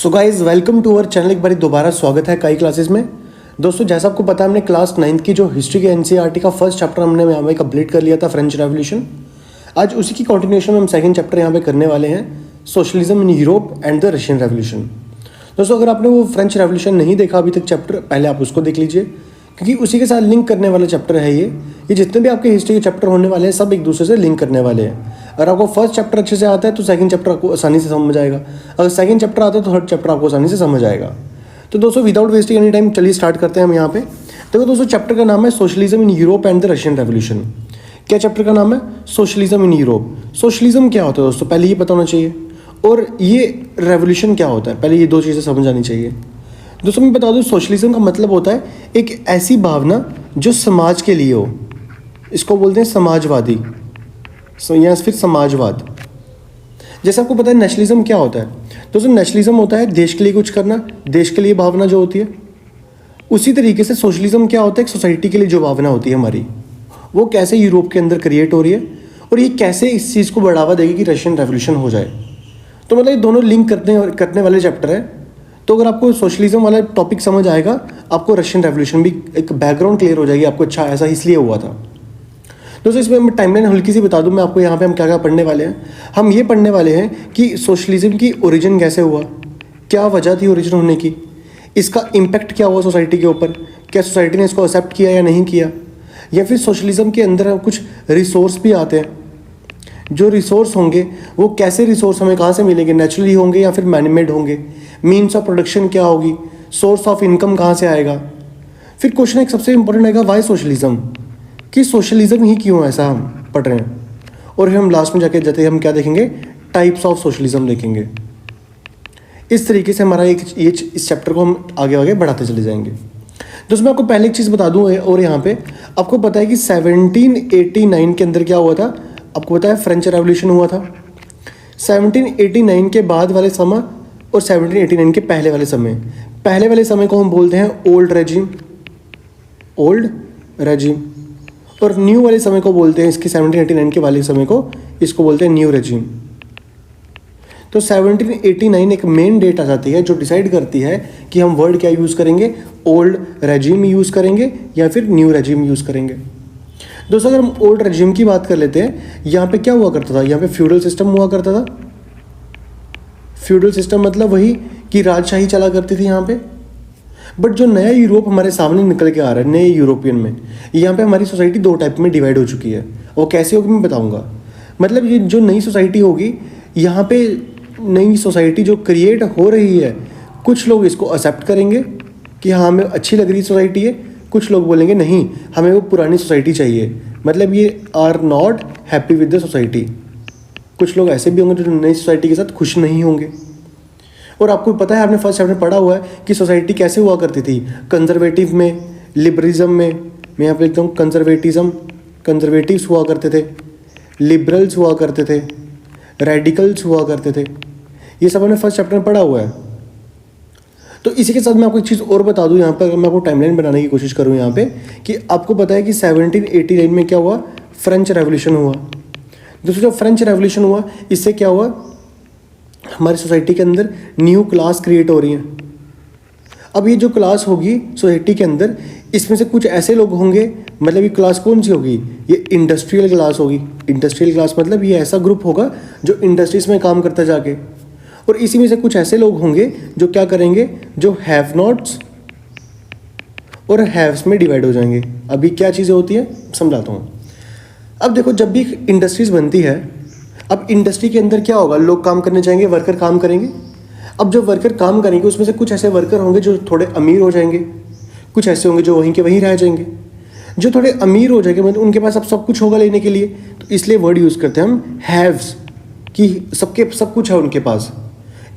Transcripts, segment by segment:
So guys welcome to our channel. एक बार दोबारा स्वागत है कई क्लासेस में। दोस्तों जैसा आपको पता है हमने क्लास 9th की जो हिस्ट्री के एनसीईआरटी का फर्स्ट चैप्टर हमने यहाँ पे कंप्लीट कर लिया था, फ्रेंच रेवोल्यूशन। आज उसी की कंटिन्यूएशन में हम सेकंड चैप्टर यहाँ पे करने वाले हैं, socialism in Europe and the Russian revolution. दोस्तों अगर आपने वो फ्रेंच रेवोल्यूशन नहीं देखा अभी तक चैप्टर, पहले आप उसको देख लीजिए क्योंकि उसी के साथ लिंक करने वाला चैप्टर है ये जितने भी आपके हिस्ट्री के चैप्टर होने वाले हैं सब एक दूसरे से लिंक करने वाले हैं। अगर आपको फर्स्ट चैप्टर अच्छे से आता है तो सेकंड चैप्टर आपको आसानी से समझ आएगा, अगर सेकंड चैप्टर आता है तो थर्ड चैप्टर आपको आसानी से समझ आएगा। तो दोस्तों विदाउट वेस्टिंग एनी टाइम चलिए स्टार्ट करते हैं हम यहाँ पे। देखो दोस्तों चैप्टर का नाम है socialism in Europe and the Russian revolution. क्या चैप्टर का नाम है? Socialism in Europe. सोशलिज्म क्या होता है दोस्तों, पहले ये पता होना चाहिए, और ये रेवोल्यूशन क्या होता है, पहले ये दो चीज़ें समझ आनी चाहिए। दोस्तों मैं बता दूं, सोशलिज्म का मतलब होता है एक ऐसी भावना जो समाज के लिए हो, इसको बोलते हैं समाजवादी या फिर समाजवाद। जैसे आपको पता है नेशनलिज्म क्या होता है दोस्तों, नेशनलिज्म होता है देश के लिए कुछ करना, देश के लिए भावना जो होती है। उसी तरीके से सोशलिज्म क्या होता है, एक सोसाइटी के लिए जो भावना होती है हमारी, वो कैसे यूरोप के अंदर क्रिएट हो रही है और ये कैसे इस चीज़ को बढ़ावा देगी कि रशियन रेवोल्यूशन हो जाए। तो मतलब ये दोनों लिंक करने वाले चैप्टर है। तो अगर आपको सोशलिज्म वाला टॉपिक समझ आएगा, आपको रशियन रेवोल्यूशन भी एक बैकग्राउंड क्लियर हो जाएगी आपको। अच्छा ऐसा इसलिए हुआ था। दोस्तों इसमें मैं टाइमलाइन हल्की सी बता दूं मैं आपको, यहाँ पे हम क्या क्या पढ़ने वाले हैं। हम ये पढ़ने वाले हैं कि सोशलिज्म की ओरिजिन कैसे हुआ, क्या वजह थी ओरिजिन होने की, इसका इम्पैक्ट क्या हुआ सोसाइटी के ऊपर, क्या सोसाइटी ने इसको एक्सेप्ट किया या नहीं किया, या फिर सोशलिज्म के अंदर कुछ रिसोर्स भी आते हैं। जो रिसोर्स होंगे वो कैसे रिसोर्स हमें कहाँ से मिलेंगे, नेचुरली होंगे या फिर मैनमेड होंगे, मीन्स ऑफ प्रोडक्शन क्या होगी, सोर्स ऑफ इनकम कहाँ से आएगा। फिर क्वेश्चन एक सबसे इंपॉर्टेंट आएगा, वाई सोशलिज्म, कि सोशलिज्म ही क्यों ऐसा हम पढ़ रहे हैं। और हम लास्ट में जाते हम क्या देखेंगे, टाइप्स ऑफ सोशलिज्म देखेंगे। इस तरीके से हमारा इस चैप्टर को हम आगे आगे बढ़ाते चले जाएंगे। दोस्तों मैं आपको पहले एक चीज़ बता दूँ, और यहाँ पे आपको पता है कि 1789 के अंदर क्या हुआ था, आपको पता है फ्रेंच रेवोल्यूशन हुआ था। 1789 के बाद वाले समय और 1789 के पहले वाले समय को हम बोलते हैं ओल्ड रेजिम, और न्यू वाले समय को बोलते हैं, इसके 1789 के वाले समय को इसको बोलते हैं न्यू रेजिम। तो 1789 एक मेन डेट आ जाती है जो डिसाइड करती है कि हम वर्ड क्या यूज़ करेंगे, ओल्ड रेजिम यूज़ करेंगे या फिर न्यू रेजिम यूज़ करेंगे। दोस्तों अगर हम ओल्ड रेजिम की बात कर लेते हैं, यहाँ पे क्या हुआ करता था, यहाँ पे फ्यूडल सिस्टम हुआ करता था। फ्यूडल सिस्टम मतलब वही कि राजशाही चला करती थी यहाँ पे। बट जो नया यूरोप हमारे सामने निकल के आ रहा है, नए यूरोपियन में, यहाँ पे हमारी सोसाइटी दो टाइप में डिवाइड हो चुकी है। वो कैसे होगी मैं बताऊँगा। मतलब ये जो नई सोसाइटी होगी, यहाँ पे नई सोसाइटी जो क्रिएट हो रही है, कुछ लोग इसको एक्सेप्ट करेंगे कि हाँ हमें अच्छी लग रही सोसाइटी है, कुछ लोग बोलेंगे नहीं हमें वो पुरानी सोसाइटी चाहिए, मतलब ये are not happy with the society. कुछ लोग ऐसे भी होंगे जो नई सोसाइटी के साथ खुश नहीं होंगे। और आपको पता है, आपने फर्स्ट चैप्टर पढ़ा हुआ है कि सोसाइटी कैसे हुआ करती थी, कंजर्वेटिव में, लिबरलिज्म में। मैं यहाँ पे लिखता हूँ कंजर्वेटिव्स हुआ करते थे, लिबरल्स हुआ करते थे, रेडिकल्स हुआ करते थे। ये सब हमने फर्स्ट चैप्टर में पढ़ा हुआ है। तो इसी के साथ मैं आपको एक चीज़ और बता दूं, यहाँ पर अगर मैं आपको टाइमलाइन बनाने की कोशिश करूँ यहाँ पे, कि आपको पता है कि 1789 में क्या हुआ, फ्रेंच रेवोल्यूशन हुआ। दोस्तों जब फ्रेंच रेवोल्यूशन हुआ, इससे क्या हुआ, हमारी सोसाइटी के अंदर न्यू क्लास क्रिएट हो रही है। अब ये जो क्लास होगी सोसाइटी के अंदर, इसमें से कुछ ऐसे लोग होंगे, मतलब ये क्लास कौन सी होगी, ये इंडस्ट्रियल क्लास होगी। इंडस्ट्रियल क्लास मतलब ये ऐसा ग्रुप होगा जो इंडस्ट्रीज में काम करता जाके। और इसी में से कुछ ऐसे लोग होंगे जो क्या करेंगे, जो हैव नॉट्स और हैव्स में डिवाइड हो जाएंगे। अभी क्या चीज़ें होती है समझाता हूँ। अब देखो जब भी इंडस्ट्रीज बनती है, अब इंडस्ट्री के अंदर क्या होगा, लोग काम करने जाएंगे, वर्कर काम करेंगे। अब जब वर्कर काम करेंगे उसमें से कुछ ऐसे वर्कर होंगे जो थोड़े अमीर हो जाएंगे, कुछ ऐसे होंगे जो वहीं के वहीं रह जाएंगे। जो थोड़े अमीर हो जाएंगे मतलब उनके पास अब सब कुछ होगा लेने के लिए, तो इसलिए वर्ड यूज़ करते हैं हम हैव्स, कि सबके सब कुछ है उनके पास।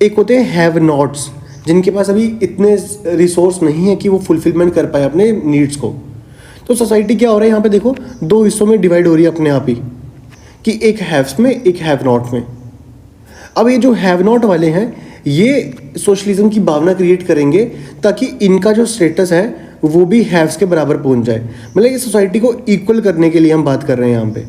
एक होते हैं हैव नॉट्स, जिनके पास अभी इतने रिसोर्स नहीं है कि वो फुलफिलमेंट कर पाए अपने नीड्स को। तो सोसाइटी क्या हो रहा है यहाँ पे देखो, दो हिस्सों में डिवाइड हो रही है अपने आप ही, कि एक हैव्स में एक हैव नॉट में। अब ये जो हैव नॉट वाले हैं ये सोशलिज्म की भावना क्रिएट करेंगे ताकि इनका जो स्टेटस है वो भी हैव्स के बराबर पहुंच जाए। मतलब ये सोसाइटी को इक्वल करने के लिए हम बात कर रहे हैं यहाँ पे।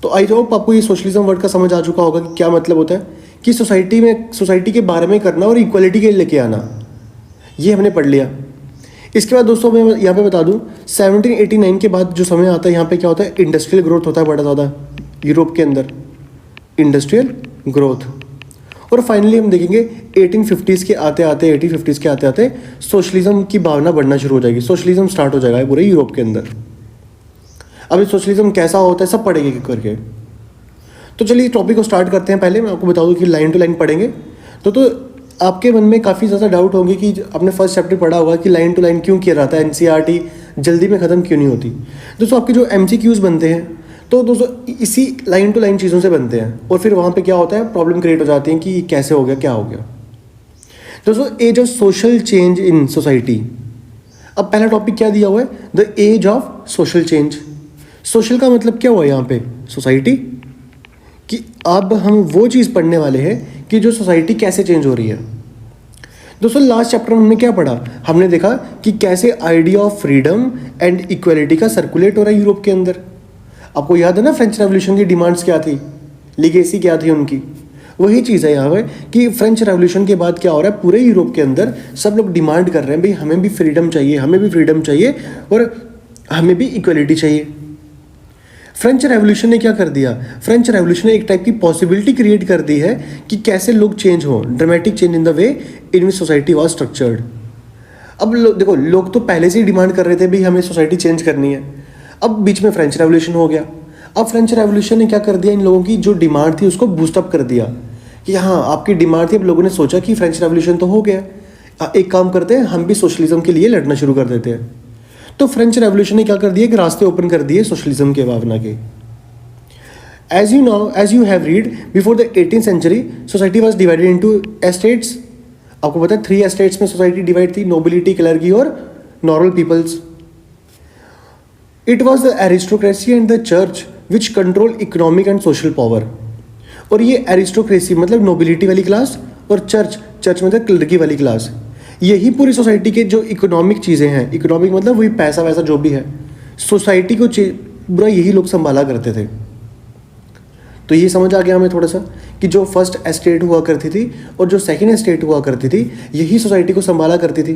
तो आई होप आपको ये सोशलिज्म वर्ड का समझ आ चुका होगा कि क्या मतलब होता है, कि सोसाइटी के बारे में करना और इक्वलिटी के लिए लेके आना, ये हमने पढ़ लिया। इसके बाद दोस्तों मैं यहाँ पे बता दूँ 1789 के बाद जो समय आता है यहाँ पे क्या होता है, इंडस्ट्रियल ग्रोथ होता है बड़ा ज़्यादा यूरोप के अंदर, इंडस्ट्रियल ग्रोथ। और फाइनली हम देखेंगे 1850s के आते आते सोशलिज्म की भावना बढ़ना शुरू हो जाएगी, सोशलिज्म स्टार्ट हो जाएगा पूरे यूरोप के अंदर। अब सोशलिज्म कैसा होता है सब पढ़ेंगे करके। तो चलिए टॉपिक को स्टार्ट करते हैं। पहले मैं आपको बता दूं कि लाइन टू लाइन पढ़ेंगे तो आपके मन में काफ़ी ज़्यादा डाउट होंगे कि आपने फर्स्ट चैप्टर पढ़ा होगा कि लाइन टू लाइन क्यों किया जाता है, एनसीईआरटी जल्दी में ख़त्म क्यों नहीं होती। दोस्तों आपके जो एमसीक्यूज़ बनते हैं तो दोस्तों इसी लाइन टू लाइन चीज़ों से बनते हैं, और फिर वहाँ पे क्या होता है, प्रॉब्लम क्रिएट हो जाती है कि कैसे हो गया, क्या हो गया। दोस्तों age of social change in society. अब पहला टॉपिक क्या दिया हुआ है, the age of social change. Social का मतलब क्या हुआ यहाँ पे, सोसाइटी, कि अब हम वो चीज़ पढ़ने वाले हैं कि जो सोसाइटी कैसे चेंज हो रही है। दोस्तों लास्ट चैप्टर में हमने क्या पढ़ा, हमने देखा कि कैसे idea of freedom and equality का सर्कुलेट हो रहा है यूरोप के अंदर। आपको याद है ना फ्रेंच रेवोल्यूशन की डिमांड्स क्या थी, लीगेसी क्या थी उनकी, वही चीज़ है यहाँ पे कि फ्रेंच रेवोल्यूशन के बाद क्या हो रहा है, पूरे यूरोप के अंदर सब लोग डिमांड कर रहे हैं भाई हमें भी फ्रीडम चाहिए, हमें भी फ्रीडम चाहिए और हमें भी इक्वलिटी चाहिए। फ्रेंच रेवोल्यूशन ने क्या कर दिया, फ्रेंच रेवोल्यूशन ने एक टाइप की पॉसिबिलिटी क्रिएट कर दी है कि कैसे लोग चेंज हो, dramatic change in the way in which society was structured. अब देखो लोग तो पहले से ही डिमांड कर रहे थे भाई हमें सोसाइटी चेंज करनी है, अब बीच में फ्रेंच रेवोल्यूशन हो गया। अब फ्रेंच रेवोल्यूशन ने क्या कर दिया, इन लोगों की जो डिमांड थी उसको बूस्टअप कर दिया कि हाँ आपकी डिमांड थी। अब लोगों ने सोचा कि फ्रेंच रेवोल्यूशन तो हो गया, एक काम करते हैं हम भी सोशलिज्म के लिए लड़ना शुरू कर देते हैं। तो फ्रेंच रेवोल्यूशन ने क्या कर दिया कि रास्ते ओपन कर दिए सोशलिज्म के भावना के। as you have read, before the 18th century society was divided into estates। आपको पता है 3 estates में सोसाइटी डिवाइड थी, नोबिलिटी, क्लर्गी और normal peoples. It was the aristocracy and the church which control economic and social power. और ये aristocracy मतलब nobility वाली क्लास और चर्च मतलब क्लर्गी वाली क्लास, यही पूरी सोसाइटी के जो इकोनॉमिक चीज़ें हैं, इकोनॉमिक मतलब वही पैसा वैसा जो भी है, सोसाइटी को पूरा यही लोग संभाला करते थे। तो ये समझ आ गया हमें थोड़ा सा कि जो फर्स्ट एस्टेट हुआ करती थी और जो सेकंड एस्टेट हुआ करती थी यही सोसाइटी को संभाला करती थी।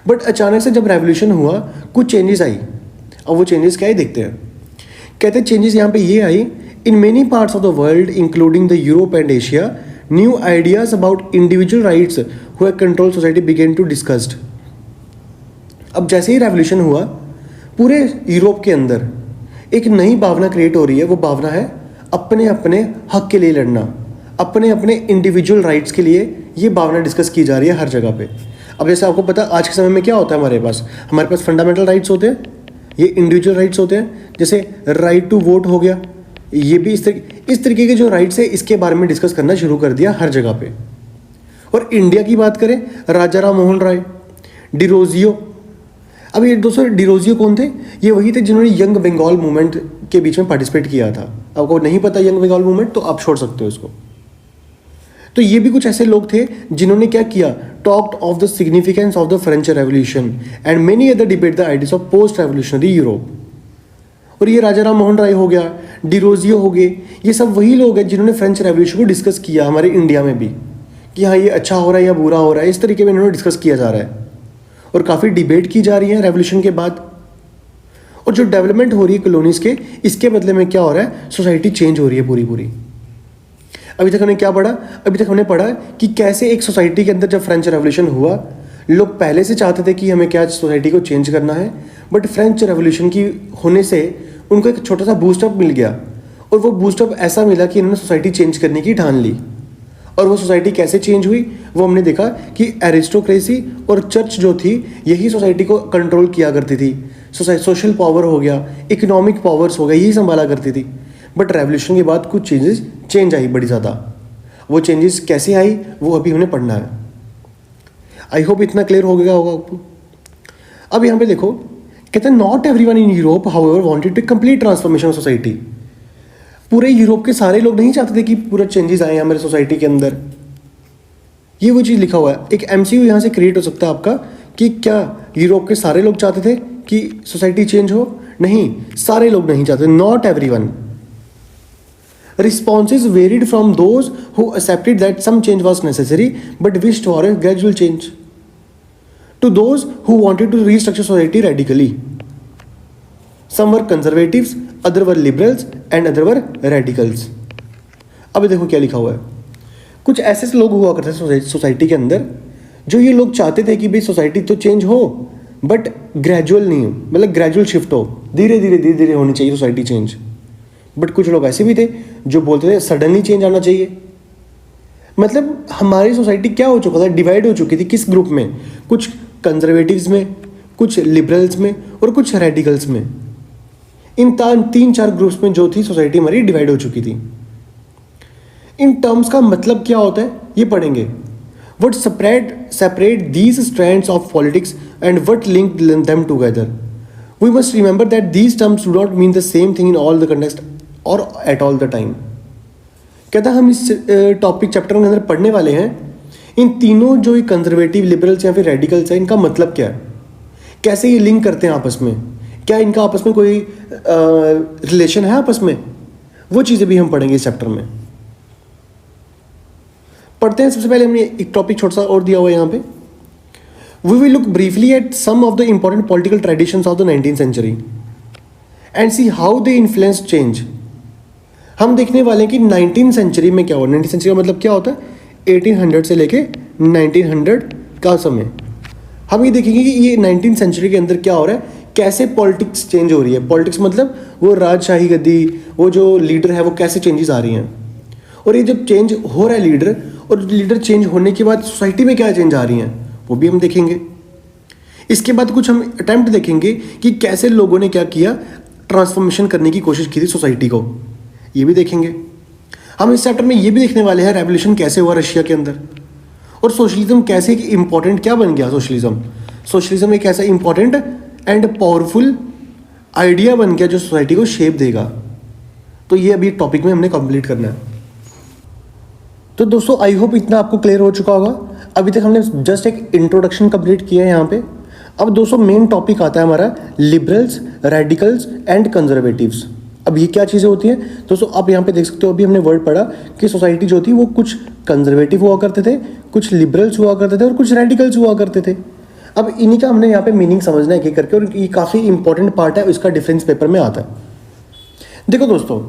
बट अचानक से जब रेवोल्यूशन हुआ कुछ चेंजेस आई। अब वो चेंजेस क्या है देखते हैं। कहते हैं चेंजेस यहाँ पे ये आई, in many parts of the world including the Europe and Asia new ideas about individual rights who control society began to discussed. अब जैसे ही रेवोल्यूशन हुआ पूरे यूरोप के अंदर एक नई भावना क्रिएट हो रही है, वो भावना है अपने अपने हक के लिए लड़ना, अपने अपने इंडिविजुअल राइट्स के लिए ये भावना डिस्कस की जा रही है हर जगह पे। अब जैसे आपको पता आज के समय में क्या होता है, हमारे पास फंडामेंटल राइट्स होते हैं, ये इंडिविजुअल राइट्स होते हैं, जैसे राइट टू वोट हो गया, ये भी इस तरीके के जो राइट्स है इसके बारे में डिस्कस करना शुरू कर दिया हर जगह पे। और इंडिया की बात करें, राजा राम मोहन राय, डिरोजियो। अब ये दोस्तों डिरोजियो कौन थे, ये वही थे जिन्होंने यंग बंगाल मूवमेंट के बीच में पार्टिसिपेट किया था। आपको नहीं पता यंग बंगाल मूवमेंट तो आप छोड़ सकते हो इसको। तो ये भी कुछ ऐसे लोग थे जिन्होंने क्या किया, talked of the significance of the French revolution and many other debate the ideas of post revolutionary Europe. और ये राजा राम मोहन राय हो गया, डिरोजियो हो गए, ये सब वही लोग हैं जिन्होंने फ्रेंच रेवोल्यूशन को डिस्कस किया हमारे इंडिया में भी कि हाँ ये अच्छा हो रहा है या बुरा हो रहा है, इस तरीके में इन्होंने डिस्कस किया जा रहा है और काफ़ी डिबेट की जा रही है रेवोल्यूशन के बाद। और जो डेवलपमेंट हो रही है कॉलोनीज़ के, इसके बदले में क्या हो रहा है, सोसाइटी चेंज हो रही है पूरी। अभी तक हमने क्या पढ़ा, अभी तक हमने पढ़ा कि कैसे एक सोसाइटी के अंदर जब फ्रेंच रेवोल्यूशन हुआ, लोग पहले से चाहते थे कि हमें क्या सोसाइटी को चेंज करना है, बट फ्रेंच रेवोल्यूशन की होने से उनको एक छोटा सा बूस्टअप मिल गया। और वो बूस्टअप ऐसा मिला कि इन्होंने सोसाइटी चेंज करने की ठान ली। और वो सोसाइटी कैसे चेंज हुई, वो हमने देखा कि एरिस्टोक्रेसी और चर्च जो थी यही सोसाइटी को कंट्रोल किया करती थी। सोशल पावर हो गया, इकोनॉमिक पावर्स हो गया, यही संभाला करती थी। बट रेवोल्यूशन के बाद कुछ चेंज आई बड़ी ज़्यादा। वो चेंजेस कैसे आई वो अभी हमें पढ़ना है। आई होप इतना क्लियर हो गया होगा आपको। अब यहाँ पे देखो, कहते हैं not everyone in Europe however wanted to complete transformation of society. पूरे यूरोप के सारे लोग नहीं चाहते थे कि पूरा चेंजेस आए हमारे सोसाइटी के अंदर। ये वो चीज़ लिखा हुआ है। एक एमसीक्यू यहाँ से क्रिएट हो सकता है आपका कि क्या यूरोप के सारे लोग चाहते थे कि सोसाइटी चेंज हो? नहीं, सारे लोग नहीं चाहते, not everyone. Responses varied from those who accepted that some change was necessary but wished for a gradual change, to those who wanted to restructure society radically. Some were conservatives, other were liberals and other were radicals. अब देखो क्या लिखा हुआ है। कुछ ऐसे लोग हुआ करते थे सोसाइटी के अंदर, जो ये लोग चाहते थे कि भाई सोसाइटी तो चेंज हो बट ग्रेजुअल नहीं हो, मतलब ग्रेजुअल शिफ्ट हो, धीरे धीरे होनी चाहिए सोसाइटी चेंज। बट कुछ लोग ऐसे भी थे जो बोलते थे सडनली चेंज आना चाहिए। मतलब हमारी सोसाइटी क्या हो चुका था, डिवाइड हो चुकी थी किस ग्रुप में, कुछ कंजर्वेटिव्स में, कुछ लिबरल्स में और कुछ रेडिकल्स में। इन 3-4 ग्रुप्स में जो थी सोसाइटी हमारी डिवाइड हो चुकी थी। इन टर्म्स का मतलब क्या होता है ये पढ़ेंगे। What separate these strands of politics and what linked them together? We must remember that these terms do not mean the same thing in all the context or at all the time. कहता हम इस topic chapter के अंदर पढ़ने वाले हैं इन तीनों जो ये कंजर्वेटिव, लिबरल्स या फिर रेडिकल्स हैं, इनका मतलब क्या है, कैसे ये लिंक करते हैं आपस में, क्या इनका आपस में कोई रिलेशन है आपस में, वो चीज़ें भी हम पढ़ेंगे इस चैप्टर में। पढ़ते हैं। सबसे पहले हमने एक टॉपिक छोटा सा और दिया हुआ है यहाँ पे। We will look briefly at some of the important political traditions of the 19th century and see how they influence change. हम देखने वाले हैं कि 19th सेंचुरी में क्या हुआ। 19th सेंचुरी का मतलब क्या होता है, 1800 से लेके 1900 का समय। हम ये देखेंगे कि ये 19th सेंचुरी के अंदर क्या हो रहा है, कैसे पॉलिटिक्स चेंज हो रही है। पॉलिटिक्स मतलब वो राजशाही गद्दी, वो जो लीडर है वो कैसे चेंजेस आ रही हैं। और ये जब चेंज हो रहा है लीडर, और लीडर चेंज होने के बाद सोसाइटी में क्या चेंज आ रही हैं वो भी हम देखेंगे। इसके बाद कुछ हम अटेम्प्ट देखेंगे कि कैसे लोगों ने क्या किया, ट्रांसफॉर्मेशन करने की कोशिश की थी सोसाइटी को, ये भी देखेंगे। हम इस चैप्टर में ये भी देखने वाले हैं रेवोल्यूशन कैसे हुआ रशिया के अंदर, और सोशलिज्म कैसे इंपॉर्टेंट क्या बन गया। सोशलिज्म एक ऐसा इंपॉर्टेंट एंड पावरफुल आइडिया बन गया जो सोसाइटी को शेप देगा। तो ये अभी टॉपिक में हमने कंप्लीट करना है। तो दोस्तों आई होप इतना आपको क्लियर हो चुका होगा। अभी तक हमने जस्ट एक इंट्रोडक्शन कंप्लीट किया है यहाँ पे। अब दोस्तों मेन टॉपिक आता है हमारा लिबरल्स, रेडिकल्स एंड कंजर्वेटिव्स। अब ये क्या चीज़ें होती हैं दोस्तों, आप यहाँ पे देख सकते हो। अभी हमने वर्ड पढ़ा कि सोसाइटी जो थी वो कुछ कंजर्वेटिव हुआ करते थे, कुछ लिबरल्स हुआ करते थे और कुछ रेडिकल्स हुआ करते थे। अब इन्हीं का हमने यहाँ पे मीनिंग समझना है एक करके, और ये काफ़ी इंपॉर्टेंट पार्ट है, इसका डिफरेंस पेपर में आता है। देखो दोस्तों,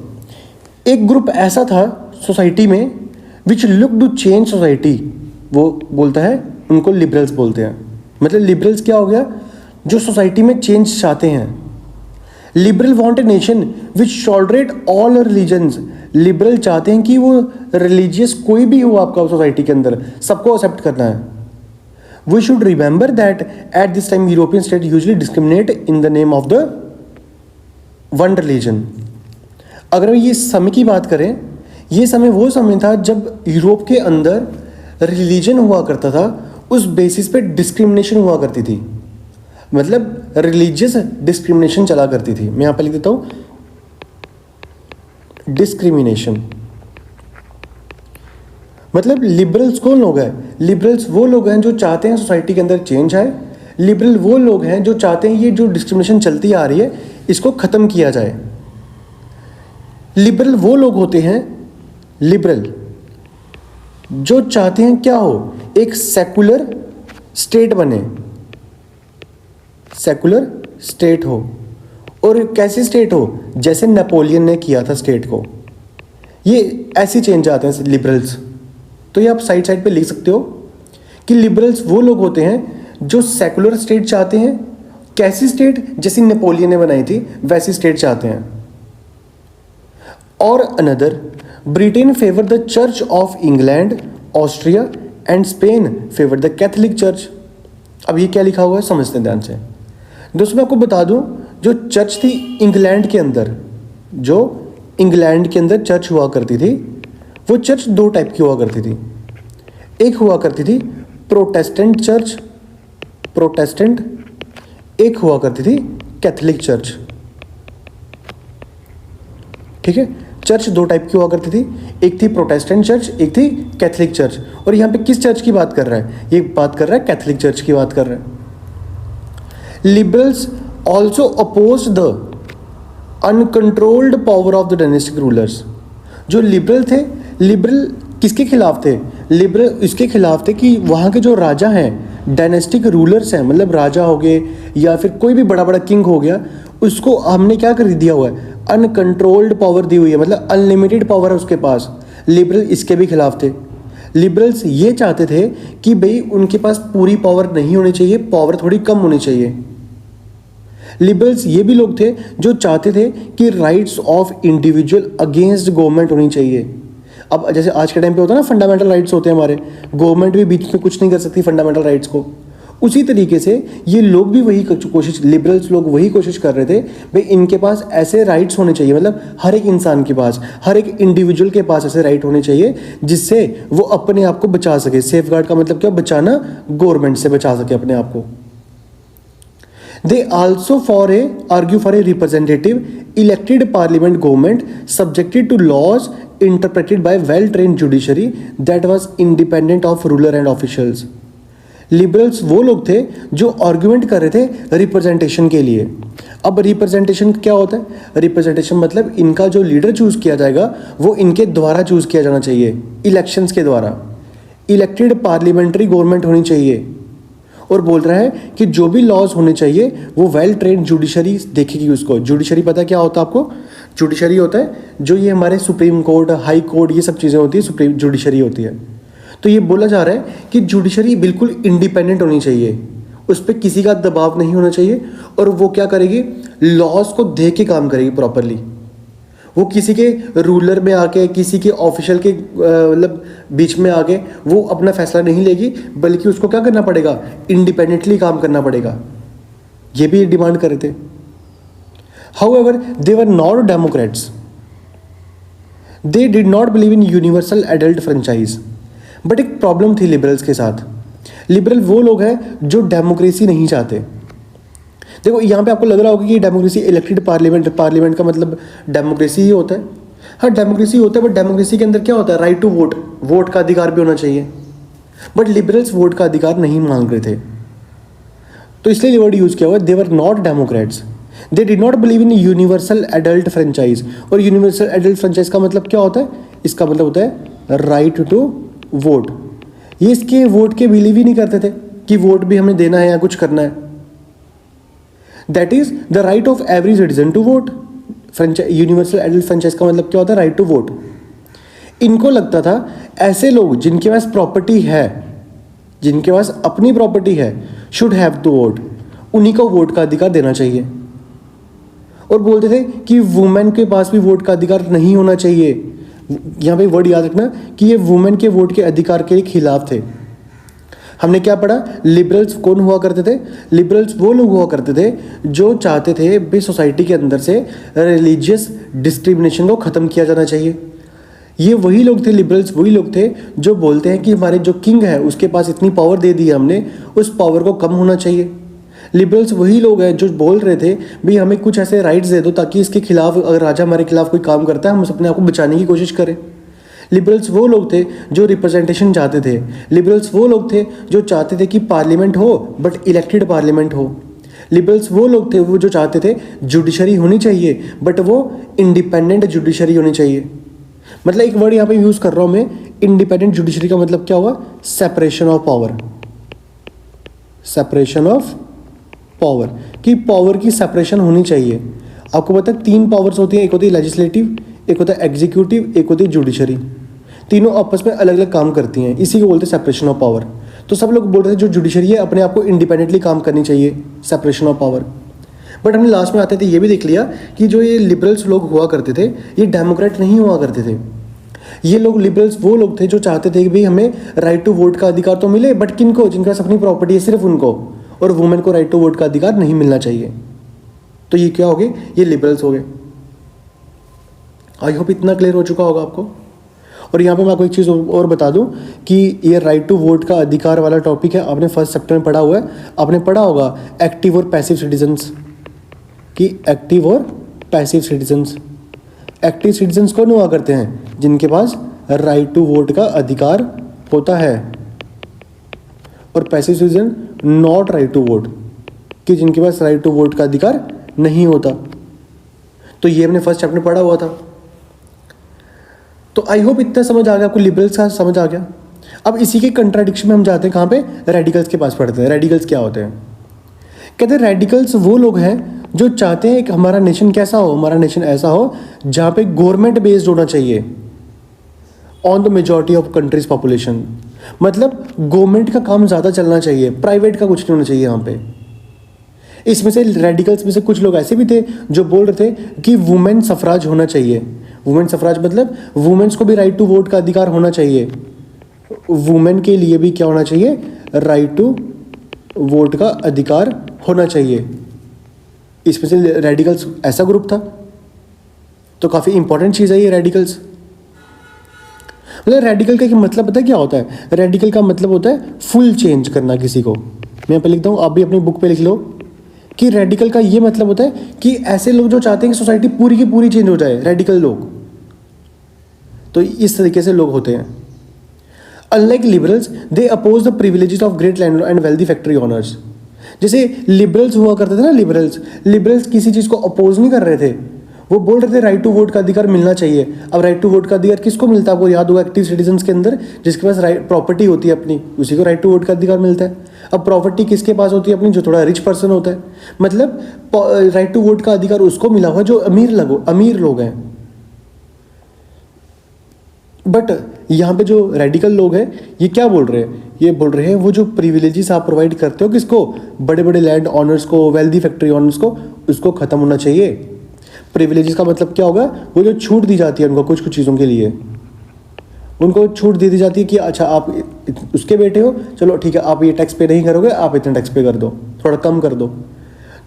एक ग्रुप ऐसा था सोसाइटी में which look to change society, वो बोलता है, उनको लिबरल्स बोलते हैं। मतलब लिबरल्स क्या हो गया, जो सोसाइटी में चेंज चाहते हैं। Liberal want a nation which tolerate all religions. Liberal चाहते हैं कि वो रिलीजियस कोई भी हो आपका सोसाइटी के अंदर, सबको एक्सेप्ट करना है। We should remember that at this time European state usually discriminate in the name of the one religion. अगर हम ये समय की बात करें, ये समय वो समय था जब यूरोप के अंदर रिलीजन हुआ करता था, उस बेसिस पे डिस्क्रिमिनेशन हुआ करती थी। मतलब रिलीजियस डिस्क्रिमिनेशन चला करती थी। मैं यहाँ पे लिख देता हूँ डिस्क्रिमिनेशन। मतलब लिबरल्स कौन लोग हैं, लिबरल्स वो लोग हैं जो चाहते हैं सोसाइटी के अंदर चेंज आए। लिबरल वो लोग हैं जो चाहते हैं ये जो डिस्क्रिमिनेशन चलती आ रही है इसको ख़त्म किया जाए। लिबरल वो लोग होते हैं, लिबरल जो चाहते हैं क्या हो, एक सेकुलर स्टेट बने, सेकुलर स्टेट हो। और कैसी स्टेट हो, जैसे नेपोलियन ने किया था स्टेट को। ये ऐसे चेंज आते हैं लिबरल्स। तो ये आप साइड साइड पे लिख सकते हो कि लिबरल्स वो लोग होते हैं जो सेकुलर स्टेट चाहते हैं। कैसी स्टेट, जैसी नेपोलियन ने बनाई थी वैसी स्टेट चाहते हैं। और another, Britain favour the church of England, Austria and Spain favour the Catholic church. अब ये क्या लिखा हुआ है समझते हैं ध्यान से। दोस्तों मैं आपको बता दूं, जो चर्च थी इंग्लैंड के अंदर, जो इंग्लैंड के अंदर चर्च हुआ करती थी, वो चर्च दो टाइप की हुआ करती थी। एक हुआ करती थी प्रोटेस्टेंट चर्च, प्रोटेस्टेंट। एक हुआ करती थी कैथोलिक चर्च। ठीक है, चर्च दो टाइप की हुआ करती थी, एक थी प्रोटेस्टेंट चर्च, एक थी कैथोलिक चर्च। और यहाँ पे किस चर्च की बात कर रहा है, ये बात कर रहा है कैथोलिक चर्च की बात कर रहा है। Liberals also oppose the uncontrolled power of the dynastic rulers. जो लिबरल थे, लिबरल किसके खिलाफ थे? लिबरल इसके खिलाफ थे कि वहाँ के जो राजा हैं, डायनेस्टिक रूलर्स हैं, मतलब राजा हो गए या फिर कोई भी बड़ा बड़ा किंग हो गया, उसको हमने क्या कर दिया हुआ है, अनकंट्रोल्ड पावर दी हुई है, मतलब अनलिमिटेड पावर है उसके पास। लिबरल इसके भी खिलाफ थे। लिबरल्स ये चाहते थे कि भाई उनके पास पूरी पावर नहीं होनी चाहिए, पावर थोड़ी कम होनी चाहिए। लिबरल्स ये भी लोग थे जो चाहते थे कि rights of individual against government होनी चाहिए। अब जैसे आज के टाइम पे होता है ना, फंडामेंटल राइट्स होते हैं हमारे, गवर्नमेंट भी बीच में कुछ नहीं कर सकती फंडामेंटल राइट्स को। उसी तरीके से ये लोग भी वही कोशिश, लिबरल्स लोग वही कोशिश कर रहे थे, भाई इनके पास ऐसे राइट्स होने चाहिए, मतलब हर एक इंसान के पास, हर एक इंडिविजुअल के पास ऐसे राइट होने चाहिए जिससे वो अपने आप को बचा सके। सेफ गार्ड का मतलब क्या? बचाना, गवर्नमेंट से बचा सके अपने आप को। They also argue for a representative elected parliament government subjected to laws interpreted by well-trained judiciary that was independent of ruler and officials. Liberals वो लोग थे जो आर्ग्यूमेंट कर रहे थे रिप्रेजेंटेशन के लिए। अब रिप्रेजेंटेशन क्या होता है? रिप्रेजेंटेशन मतलब इनका जो लीडर चूज किया जाएगा वो इनके द्वारा चूज किया जाना चाहिए, इलेक्शंस के द्वारा। इलेक्टेड पार्लियामेंट्री गवर्नमेंट होनी चाहिए। और बोल रहा है कि जो भी लॉज होने चाहिए वो वेल ट्रेंड जुडिशरी देखेगी उसको। जुडिशरी पता क्या होता है आपको? जुडिशरी होता है जो ये हमारे सुप्रीम कोर्ट, हाई कोर्ट, ये सब चीज़ें होती है, सुप्रीम जुडिशरी होती है। तो ये बोला जा रहा है कि जुडिशरी बिल्कुल इंडिपेंडेंट होनी चाहिए, उस पर किसी का दबाव नहीं होना चाहिए, और वो क्या करेगी? लॉज को देख के काम करेगी प्रॉपरली। वो किसी के रूलर में आके, किसी के ऑफिशियल के मतलब बीच में आके वो अपना फैसला नहीं लेगी, बल्कि उसको क्या करना पड़ेगा? इंडिपेंडेंटली काम करना पड़ेगा। ये भी डिमांड कर रहे थे। However they were not democrats, they did not believe in universal adult franchise. But एक प्रॉब्लम थी लिबरल्स के साथ। लिबरल वो लोग हैं जो डेमोक्रेसी नहीं चाहते। देखो यहाँ पे आपको लग रहा होगा कि डेमोक्रेसी, इलेक्टेड पार्लियामेंट का मतलब डेमोक्रेसी ही होता है। हाँ, डेमोक्रेसी होता है, बट डेमोक्रेसी के अंदर क्या होता है? राइट टू वोट, वोट का अधिकार भी होना चाहिए। बट लिबरल्स वोट का अधिकार नहीं मांग रहे थे, तो इसलिए वर्ड यूज किया हुआ, they were not democrats, they did not believe in universal adult franchise. और यूनिवर्सल एडल्ट फ्रेंचाइज का मतलब क्या होता है? इसका मतलब होता है राइट टू वोट। ये इसके वोट के बिलीव ही नहीं करते थे कि वोट भी हमें देना है या कुछ करना है। That is the right of every citizen to vote. Universal adult franchise का मतलब क्या होता है? Right to vote. इनको लगता था ऐसे लोग जिनके पास प्रॉपर्टी है, जिनके पास अपनी प्रॉपर्टी है, शुड हैव टू वोट, उन्हीं को वोट का अधिकार देना चाहिए। और बोलते थे कि वुमेन के पास भी वोट का अधिकार नहीं होना चाहिए। यहाँ पे वर्ड याद रखना कि ये वुमेन के वोट के अधिकार के खिलाफ थे। हमने क्या पढ़ा? लिबरल्स कौन हुआ करते थे? लिबरल्स वो लोग हुआ करते थे जो चाहते थे भी सोसाइटी के अंदर से रिलीजियस डिस्क्रिमिनेशन को ख़त्म किया जाना चाहिए। ये वही लोग थे, लिबरल्स वही लोग थे जो बोलते हैं कि हमारे जो किंग है उसके पास इतनी पावर दे दी है हमने, उस पावर को कम होना चाहिए। लिबरल्स वही लोग हैं जो बोल रहे थे भाई हमें कुछ ऐसे राइट्स दे दो ताकि इसके खिलाफ, अगर राजा हमारे खिलाफ कोई काम करता है, हम अपने आप को बचाने की कोशिश करें। लिबरल्स वो लोग थे जो रिप्रेजेंटेशन चाहते थे। लिबरल्स वो लोग थे जो चाहते थे कि पार्लियामेंट हो बट इलेक्टेड पार्लियामेंट हो। लिबरल्स वो लोग थे वो जो चाहते थे जुडिशरी होनी चाहिए बट वो इंडिपेंडेंट जुडिशरी होनी चाहिए। मतलब एक वर्ड यहाँ पे यूज़ कर रहा हूँ मैं, इंडिपेंडेंट जुडिशरी का मतलब क्या हुआ? Separation of power. Separation of power, कि पावर की सेपरेशन होनी चाहिए। आपको पता है 3 पावर्स होती हैं, एक होती है लेजिस्लेटिव, एक होता है एग्जीक्यूटिव, एक होती है जुडिशरी। तीनों आपस में अलग अलग काम करती हैं, इसी को बोलते हैं सेपरेशन ऑफ पावर। तो सब लोग बोल रहे थे जो जुडिशरी है अपने आप को इंडिपेंडेंटली काम करनी चाहिए, सेपरेशन ऑफ पावर। बट हमने लास्ट में आते थे ये भी देख लिया कि जो ये लिबरल्स लोग हुआ करते थे ये डेमोक्रेट नहीं हुआ करते थे। ये लोग लिबरल्स वो लोग थे जो चाहते थे कि भाई हमें राइट टू वोट का अधिकार तो मिले, बट किनको? जिनके पास अपनी प्रॉपर्टी है सिर्फ उनको, और वुमेन को राइट टू वोट का अधिकार नहीं मिलना चाहिए। तो ये क्या हो गए? ये लिबरल्स हो गए। आई होप इतना क्लियर हो चुका होगा आपको। और यहाँ पे मैं आपको एक चीज़ और बता दूं कि ये राइट टू वोट का अधिकार वाला टॉपिक है, आपने फर्स्ट चैप्टर में पढ़ा हुआ है। आपने पढ़ा होगा एक्टिव और पैसिव सिटीजन्स की, एक्टिव और पैसिव सिटीजन्स। एक्टिव सिटीजन्स कौन हुआ करते हैं? जिनके पास राइट टू वोट का अधिकार होता है, और passive citizen not right to vote, कि जिनके पास राइट टू वोट का अधिकार नहीं होता। तो ये हमने फर्स्ट चैप्टर में पढ़ा हुआ था। तो आई होप इतना समझ आ गया आपको, लिबरल्स का समझ आ गया। अब इसी के कंट्राडिक्शन में हम जाते हैं कहाँ पे, रेडिकल्स के पास पढ़ते हैं। रेडिकल्स क्या होते हैं? कहते हैं रेडिकल्स वो लोग हैं जो चाहते हैं कि हमारा नेशन कैसा हो, हमारा नेशन ऐसा हो जहाँ पे गवर्नमेंट बेस्ड होना चाहिए on the majority of countries population. मतलब गवर्नमेंट का काम ज़्यादा चलना चाहिए, प्राइवेट का कुछ नहीं होना चाहिए यहाँ पे। इसमें से रेडिकल्स में से कुछ लोग ऐसे भी थे जो बोल रहे थे कि वुमेन सफराज होना चाहिए। वुमेन सफराज मतलब वुमेन्स को भी राइट टू वोट का अधिकार होना चाहिए, वुमेन के लिए भी क्या होना चाहिए, राइट टू वोट का अधिकार होना चाहिए। इसमें से रेडिकल्स ऐसा ग्रुप था। तो काफ़ी इंपॉर्टेंट चीज़ है ये रेडिकल्स। मतलब रेडिकल का मतलब पता है क्या होता है? रेडिकल का मतलब होता है फुल चेंज करना किसी को। मैं यहाँ पे लिखता हूँ, आप भी अपनी बुक पे लिख लो कि रेडिकल का ये मतलब होता है कि ऐसे लोग जो चाहते हैं कि सोसाइटी पूरी की पूरी चेंज हो जाए, रेडिकल लोग। तो इस तरीके से लोग होते हैं। Unlike liberals they oppose the privileges of great land and wealthy factory owners. जैसे लिबरल्स हुआ करते थे ना, लिबरल्स किसी चीज़ को अपोज नहीं कर रहे थे, वो बोल रहे थे राइट टू वोट का अधिकार मिलना चाहिए। अब राइट टू वोट का अधिकार किसको मिलता है? आपको याद होगा एक्टिव सिटीजन्स के अंदर, जिसके पास राइट प्रॉपर्टी होती है अपनी, उसी को राइट टू वोट का अधिकार मिलता है। अब प्रॉपर्टी किसके पास होती है अपनी? जो थोड़ा रिच पर्सन होता है। मतलब राइट टू वोट का अधिकार उसको मिला हुआ जो अमीर लोग हैं। बट यहाँ पे जो रेडिकल लोग हैं ये क्या बोल रहे हैं? ये बोल रहे हैं वो जो प्रिविलेजेस आप प्रोवाइड करते हो किसको, बड़े बड़े लैंड ऑनर्स को, वेल्दी फैक्ट्री ऑनर्स को, उसको खत्म होना चाहिए। प्रिविलेजेस का मतलब क्या होगा? वो जो छूट दी जाती है उनको कुछ कुछ चीज़ों के लिए, उनको छूट दे दी जाती है कि अच्छा आप उसके बेटे हो, चलो ठीक है आप ये टैक्स पे नहीं करोगे, आप इतना टैक्स पे कर दो, थोड़ा कम कर दो।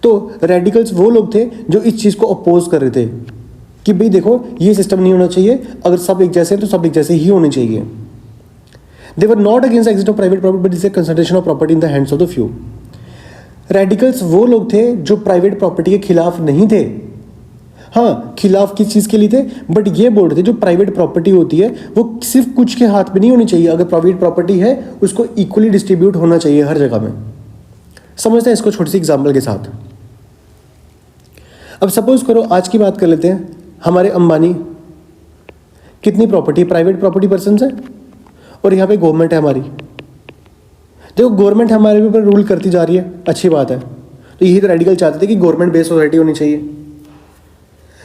तो रेडिकल्स वो लोग थे जो इस चीज़ को अपोज कर रहे थे कि भाई देखो ये सिस्टम नहीं होना चाहिए, अगर सब एक जैसे हैं तो सब एक जैसे ही होने चाहिए। They were not against exist of private property but is a concentration of property in the hands of the few. Radicals वो लोग थे जो प्राइवेट प्रॉपर्टी के खिलाफ नहीं थे। हाँ, खिलाफ किस चीज़ के लिए थे? बट ये बोल रहे थे जो प्राइवेट प्रॉपर्टी होती है वो सिर्फ कुछ के हाथ में नहीं होनी चाहिए। अगर प्राइवेट प्रॉपर्टी है उसको इक्वली डिस्ट्रीब्यूट होना चाहिए हर जगह में। समझते हैं इसको छोटी सी एग्जाम्पल के साथ। अब सपोज करो आज की बात कर लेते हैं, हमारे अंबानी कितनी प्रॉपर्टी, प्राइवेट प्रॉपर्टी पर्सन है, और यहाँ पे गवर्नमेंट है हमारी। देखो गवर्नमेंट हमारे ऊपर रूल करती जा रही है, अच्छी बात है। तो यही तो रेडिकल चाहते थे कि गवर्नमेंट बेस्ड सोसाइटी होनी चाहिए।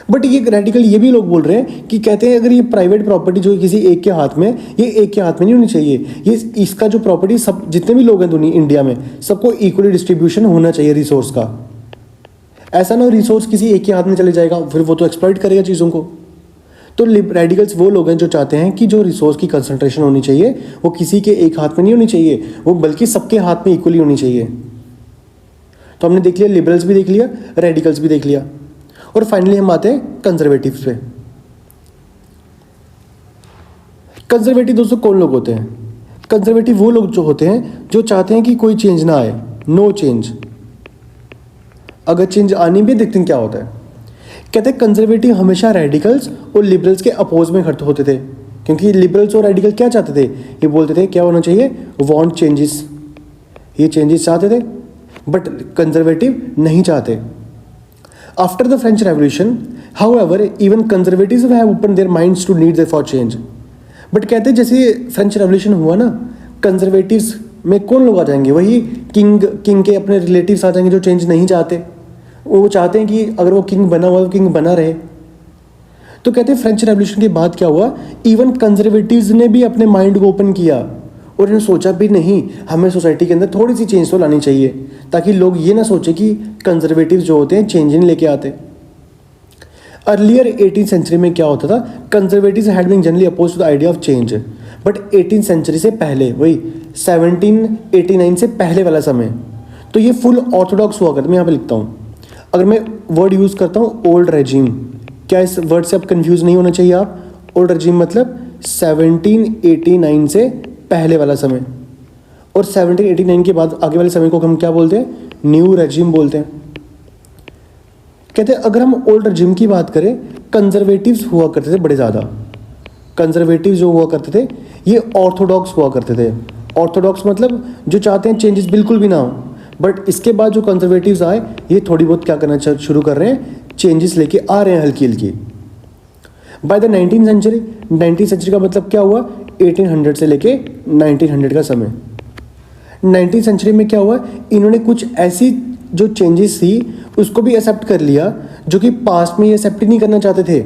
बट ये रेडिकल ये भी लोग बोल रहे हैं कि कहते हैं अगर ये प्राइवेट प्रॉपर्टी जो किसी एक के हाथ में, ये एक के हाथ में नहीं होनी चाहिए, ये इसका जो प्रॉपर्टी सब जितने भी लोग हैं दुनिया इंडिया में सबको इक्वली डिस्ट्रीब्यूशन होना चाहिए रिसोर्स का। ऐसा ना रिसोर्स किसी एक के हाथ में चले जाएगा, फिर वो तो एक्सप्लॉइट करेगा चीज़ों को। तो रेडिकल्स वो लोग हैं जो चाहते हैं कि जो रिसोर्स की कंसंट्रेशन होनी चाहिए वो किसी के एक हाथ में नहीं होनी चाहिए, वो बल्कि सबके हाथ में इक्वली होनी चाहिए। तो हमने देख लिया, लिबरल्स भी देख लिया, रेडिकल्स भी देख लिया, और फाइनली हम आते हैं कंजर्वेटिव्स पे। कंजर्वेटिव दोस्तों कौन लोग होते हैं? कंजर्वेटिव वो लोग जो होते हैं जो चाहते हैं कि कोई चेंज ना आए, नो चेंज। अगर चेंज आनी भी देखते हैं क्या होता है। कहते हैं कंजर्वेटिव हमेशा रेडिकल्स और लिबरल्स के अपोज में खड़े होते थे, क्योंकि लिबरल्स और रेडिकल क्या चाहते थे? ये बोलते थे क्या होना चाहिए, वांट चेंजेस, ये चेंजेस चाहते थे, बट कंजर्वेटिव नहीं चाहते। After the French Revolution, however, even conservatives have opened their minds to need for change. But कहते हैं जैसे फ्रेंच रेवोल्यूशन हुआ ना, कंजर्वेटिव्स में कौन लोग आ जाएंगे? वही किंग के अपने रिलेटिव्स आ जाएंगे जो चेंज नहीं चाहते। वो चाहते हैं कि अगर वो किंग बना हुआ है वो किंग बना रहे। तो कहते हैं फ्रेंच रेवोल्यूशन के बाद क्या हुआ, इवन कंजर्वेटिव्स ने भी अपने माइंड को ओपन किया और इन्होंने सोचा भी नहीं हमें सोसाइटी के अंदर थोड़ी सी चेंज तो लानी चाहिए, ताकि लोग ये ना सोचे कि कंजर्वेटिव जो होते हैं चेंज नहीं लेके आते। अर्लियर 18th सेंचुरी में क्या होता था, conservatives had been generally opposed to the idea of change. But 18th century से पहले, वही 1789 से पहले वाला समय, तो ये फुल ऑर्थोडॉक्स हुआ करता। मैं यहाँ पे लिखता हूँ, अगर मैं वर्ड यूज़ करता हूँ ओल्ड रेजिम, क्या इस वर्ड से आप कंफ्यूज नहीं होना चाहिए आप? ओल्ड रेजिम मतलब 1789 से पहले वाला समय, और 1789 के बाद आगे वाले समय को हम क्या बोलते हैं? न्यू रेजिम बोलते हैं। कहते हैं अगर हम ओल्ड रेजिम की बात करें, कंजर्वेटिव्स हुआ करते थे बड़े ज़्यादा। कंजर्वेटिव जो हुआ करते थे ये ऑर्थोडॉक्स हुआ करते थे। ऑर्थोडॉक्स मतलब जो चाहते हैं चेंजेस बिल्कुल भी ना हो। बट इसके बाद जो कंजर्वेटिव्स आए ये थोड़ी बहुत क्या करना शुरू कर रहे हैं, चेंजेस लेके आ रहे हैं हल्की हल्की। बाय द 19th सेंचुरी का मतलब क्या हुआ, 1800 से लेके 1900 का समय। 19th सेंचुरी में क्या हुआ, इन्होंने कुछ ऐसी जो चेंजेस थी उसको भी एक्सेप्ट कर लिया जो कि पास्ट में ये एक्सेप्ट नहीं करना चाहते थे।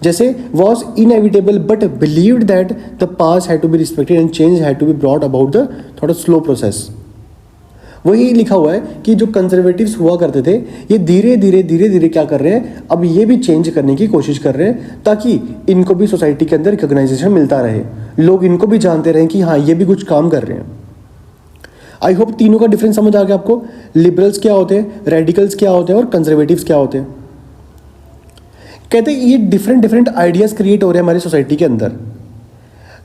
जैसे was inevitable but believed that the past had to be respected and change had to be brought about the थोड़ा स्लो प्रोसेस। वही लिखा हुआ है कि जो कंजर्वेटिव्स हुआ करते थे ये धीरे धीरे धीरे धीरे क्या कर रहे हैं, अब ये भी चेंज करने की कोशिश कर रहे हैं ताकि इनको भी सोसाइटी के अंदर रिकॉग्नाइजेशन मिलता रहे, लोग इनको भी जानते रहें कि हाँ ये भी कुछ काम कर रहे हैं। आई होप तीनों का डिफरेंस समझ आ गया आपको, लिबरल्स क्या होते हैं, रेडिकल्स क्या होते हैं और कंजर्वेटिव्स क्या होते हैं। कहते हैं ये डिफरेंट आइडियाज क्रिएट हो रहे हैं हमारी सोसाइटी के अंदर।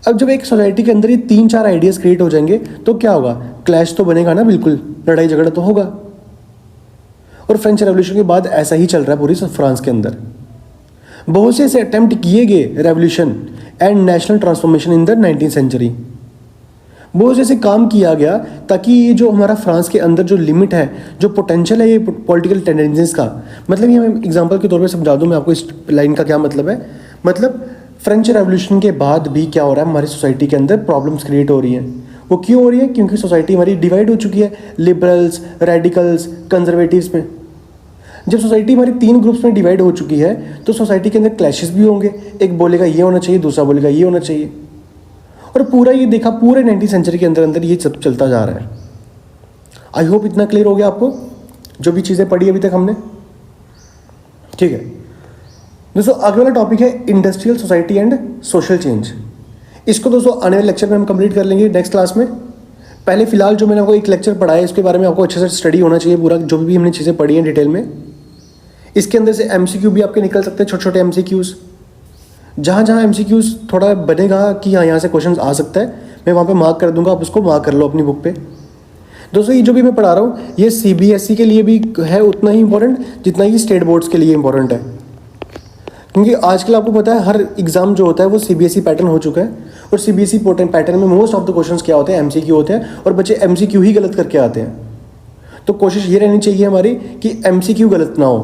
अब जब एक सोसाइटी के अंदर ये 3-4 आइडियाज क्रिएट हो जाएंगे तो क्या होगा, क्लैश तो बनेगा ना, बिल्कुल लड़ाई झगड़ा तो होगा। और फ्रेंच रेवोल्यूशन के बाद ऐसा ही चल रहा है पूरी फ्रांस के अंदर। बहुत से ऐसे अटेम्प्ट किए गए revolution and national transformation in the 19th century. बहुत से ऐसे काम किया गया ताकि ये जो हमारा फ्रांस के अंदर जो लिमिट है, जो पोटेंशियल है ये पॉलिटिकल टेंडेंसीज का, मतलब ये मैं एग्जांपल के तौर पे समझा दूं मैं आपको इस लाइन का क्या मतलब है। मतलब फ्रेंच रेवोल्यूशन के बाद भी क्या हो रहा है, हमारी सोसाइटी के अंदर प्रॉब्लम्स क्रिएट हो रही हैं। वो क्यों हो रही है, क्योंकि सोसाइटी हमारी डिवाइड हो चुकी है लिबरल्स, रेडिकल्स, कंजर्वेटिव्स में। जब सोसाइटी हमारी 3 ग्रुप्स में डिवाइड हो चुकी है तो सोसाइटी के अंदर क्लैशेस भी होंगे, एक बोलेगा ये होना चाहिए, दूसरा बोलेगा ये होना चाहिए। और पूरा ये देखा पूरे 19th सेंचुरी के अंदर अंदर ये सब चलता जा रहा है। आई होप इतना क्लियर हो गया आपको जो भी चीज़ें पढ़ी अभी तक हमने, ठीक है दोस्तों। आगे वाला टॉपिक है industrial society and social change. इसको दोस्तों आने वाले लेक्चर में हम कंप्लीट कर लेंगे नेक्स्ट क्लास में। पहले फिलहाल जो मैंने आपको एक लेक्चर पढ़ाया इसके बारे में आपको अच्छे से स्टडी होना चाहिए पूरा, जो भी हमने चीज़ें पढ़ी हैं डिटेल में। इसके अंदर से MCQ भी आपके निकल सकते हैं, छोटे छोटे MCQs। जहाँ जहाँ MCQs थोड़ा बनेगा कि हाँ यहाँ से क्वेश्चन आ सकता है, मैं वहाँ पे मार्क कर दूंगा, आप उसको मार्क कर लो अपनी बुक पे। दोस्तों ये जो भी मैं पढ़ा रहा हूँ ये CBSE के लिए भी है उतना ही इंपॉर्टेंट जितना ही स्टेट बोर्ड्स के लिए इंपॉर्टेंट है, क्योंकि आजकल आपको पता है हर एग्जाम जो होता है वो CBSE पैटर्न हो चुका है। और CBSE पैटर्न में मोस्ट ऑफ द क्वेश्चंस क्या होते हैं, MCQ होते हैं, और बच्चे MCQ ही गलत करके आते हैं। तो कोशिश ये रहनी चाहिए हमारी कि MCQ गलत ना हो।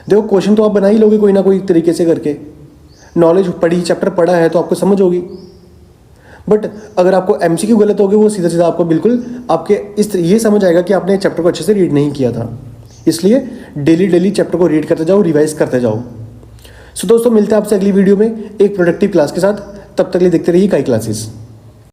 देखो क्वेश्चन तो आप बना ही लोगे कोई ना कोई तरीके से करके, नॉलेज पढ़ी, चैप्टर पढ़ा है तो आपको समझ होगी। बट अगर आपको MCQ गलत होगे वो सीधा सीधा आपको बिल्कुल आपके ये समझ आएगा कि आपने चैप्टर को अच्छे से रीड नहीं किया था। इसलिए डेली चैप्टर को रीड करते जाओ, रिवाइज करते जाओ। सो दोस्तों मिलते हैं आपसे अगली वीडियो में एक प्रोडक्टिव क्लास के साथ। तब तक के लिए देखते रहिए काई क्लासेस।